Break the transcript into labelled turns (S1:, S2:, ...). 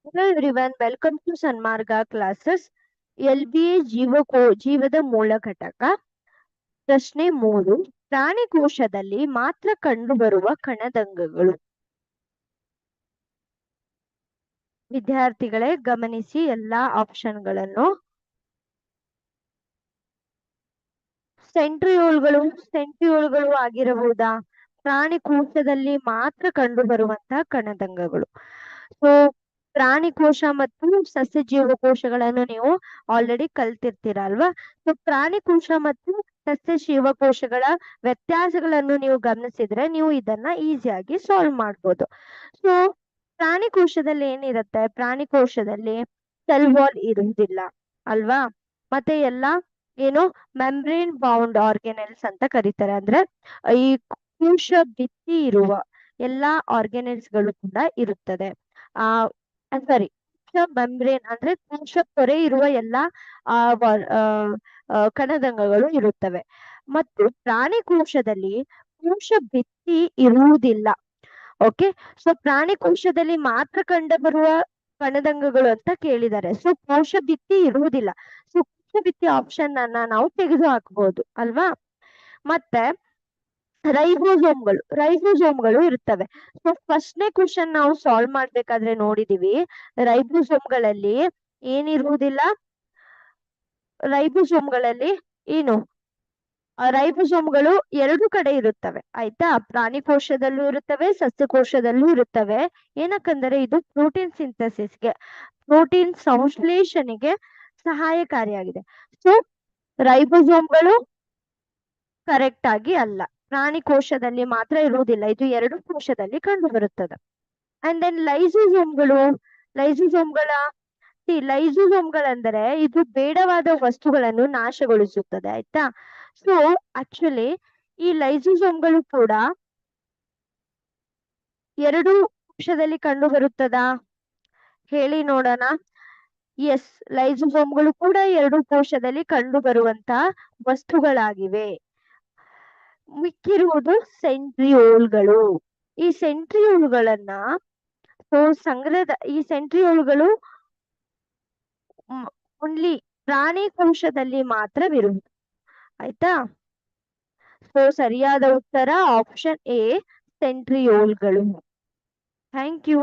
S1: Hello everyone, welcome to Sanmarga classes. LBA ಜೀವದ ಮೂಲ ಘಟಕ. ಪ್ರಶ್ನೆ 3. ಪ್ರಾಣಿಕೋಶದಲ್ಲಿ ಮಾತ್ರ ಕಂಡುಬರುವ ಕಣದಂಗಗಳು. ವಿದ್ಯಾರ್ಥಿಗಳೇ ಗಮನಿಸಿ ಎಲ್ಲಾ ಆಪ್ಷನ್ಗಳನ್ನು. ಸೆಂಟ್ರಿಯೋಲ್ಗಳು ಆಗಿರಬಹುದಾ? ಪ್ರಾಣಿಕೋಶದಲ್ಲಿ ಮಾತ್ರ ಕಂಡುಬರುವಂತಹ ಕಣದಂಗಗಳು. ಸೊ ಪ್ರಾಣಿಕೋಶ ಮತ್ತು ಸಸ್ಯ ಜೀವಕೋಶಗಳನ್ನು ನೀವು ಆಲ್ರೆಡಿ ಕಲ್ತಿರ್ತೀರ ಅಲ್ವಾ? ಸೊ ಪ್ರಾಣಿಕೋಶ ಮತ್ತು ಸಸ್ಯ ಜೀವಕೋಶಗಳ ವ್ಯತ್ಯಾಸಗಳನ್ನು ನೀವು ಗಮನಿಸಿದ್ರೆ ನೀವು ಇದನ್ನ ಈಸಿಯಾಗಿ ಸಾಲ್ವ್ ಮಾಡ್ಬೋದು. ಸೊ ಪ್ರಾಣಿಕೋಶದಲ್ಲಿ ಏನಿರುತ್ತೆ? ಪ್ರಾಣಿಕೋಶದಲ್ಲಿ ಸೆಲ್ ವಾಲ್ ಇರುವುದಿಲ್ಲ ಅಲ್ವಾ? ಮತ್ತೆ ಏನು ಮೆಂಬ್ರೇನ್ ಬೌಂಡ್ ಆರ್ಗೆನೆಲ್ಸ್ ಅಂತ ಕರೀತಾರೆ. ಅಂದ್ರೆ ಈ ಕೋಶ ಭಿತ್ತಿ ಇರುವ ಎಲ್ಲಾ ಆರ್ಗೆನೆಲ್ಸ್ ಗಳು ಕೂಡ ಇರುತ್ತದೆ. ಸಾರಿ, ಮೆಂಬ್ರೇನ್ ಅಂದ್ರೆ ಕೋಶ ಪೊರೆ ಇರುವ ಎಲ್ಲಾ ಕಣದಂಗಗಳು ಇರುತ್ತವೆ. ಮತ್ತು ಪ್ರಾಣಿಕೋಶದಲ್ಲಿ ಕೋಶ ಭಿತ್ತಿ ಇರುವುದಿಲ್ಲ. ಓಕೆ, ಸೊ ಪ್ರಾಣಿಕೋಶದಲ್ಲಿ ಮಾತ್ರ ಕಂಡುಬರುವ ಕಣದಂಗಗಳು ಅಂತ ಕೇಳಿದ್ದಾರೆ. ಸೊ ಕೋಶ ಭಿತ್ತಿ ಇರುವುದಿಲ್ಲ. ಸೊ ಕೋಶ ಭಿತ್ತಿ ಆಪ್ಷನ್ ಅನ್ನ ನಾವು ತೆಗೆದು ಹಾಕಬಹುದು ಅಲ್ವಾ? ಮತ್ತೆ ರೈಬೋಸೋಮ್ಗಳು ಇರುತ್ತವೆ. ಸೊ ಫಸ್ಟ್ನೇ ಕ್ವಶನ್ ನಾವು ಸಾಲ್ವ್ ಮಾಡ್ಬೇಕಾದ್ರೆ ನೋಡಿದೀವಿ, ರೈಬೋಸೋಮ್ಗಳಲ್ಲಿ ಏನಿರುವುದಿಲ್ಲ. ರೈಬೋಸೋಮ್ಗಳಲ್ಲಿ ಏನು ರೈಬೋಸೋಮ್ಗಳು ಎರಡು ಕಡೆ ಇರುತ್ತವೆ ಆಯ್ತಾ? ಪ್ರಾಣಿಕೋಶದಲ್ಲೂ ಇರುತ್ತವೆ, ಸಸ್ಯಕೋಶದಲ್ಲೂ ಇರುತ್ತವೆ. ಏನಕ್ಕಂದರೆ ಇದು ಪ್ರೋಟೀನ್ ಸಿಂಥಸಿಸ್ಗೆ, ಪ್ರೋಟೀನ್ ಸಂಶ್ಲೇಷಣೆಗೆ ಸಹಾಯಕಾರಿಯಾಗಿದೆ. ಸೊ ರೈಬೋಸೋಮ್ಗಳು ಕರೆಕ್ಟ್ ಆಗಿ ಅಲ್ಲ, ಪ್ರಾಣಿಕೋಶದಲ್ಲಿ ಮಾತ್ರ ಇರುವುದಿಲ್ಲ, ಇದು ಎರಡು ಕೋಶದಲ್ಲಿ ಕಂಡು ಬರುತ್ತದೆ. ಅಂಡ್ ದೆನ್ ಲೈಸೋಸೋಮ್ಗಳಂದರೆ ಇದು ಬೇಡವಾದ ವಸ್ತುಗಳನ್ನು ನಾಶಗೊಳಿಸುತ್ತದೆ ಆಯ್ತಾ? ಸೊ ಆಕ್ಚುಲಿ ಈ ಲೈಸೋಸೋಮ್ಗಳು ಕೂಡ ಎರಡು ಕೋಶದಲ್ಲಿ ಕಂಡು ಬರುತ್ತದಾ? ಹೇಳಿ ನೋಡೋಣ. ಎಸ್, ಲೈಸೋಸೋಮ್ಗಳು ಕೂಡ ಎರಡು ಕೋಶದಲ್ಲಿ ಕಂಡು ಬರುವಂತ ವಸ್ತುಗಳಾಗಿವೆ. ಮಿಕ್ಕಿರುವುದು ಸೆಂಟ್ರಿಯೋಲ್ಗಳು. ಈ ಸೆಂಟ್ರಿಯೋಲ್ಗಳನ್ನ ಈ ಸೆಂಟ್ರಿಯೋಲ್ಗಳು ಓನ್ಲಿ ಪ್ರಾಣಿ ಕೋಶದಲ್ಲಿ ಮಾತ್ರವಿರುವುದು ಆಯ್ತಾ? ಸೊ ಸರಿಯಾದ ಉತ್ತರ ಆಪ್ಷನ್ ಎ, ಸೆಂಟ್ರಿಯೋಲ್ಗಳು. Thank you.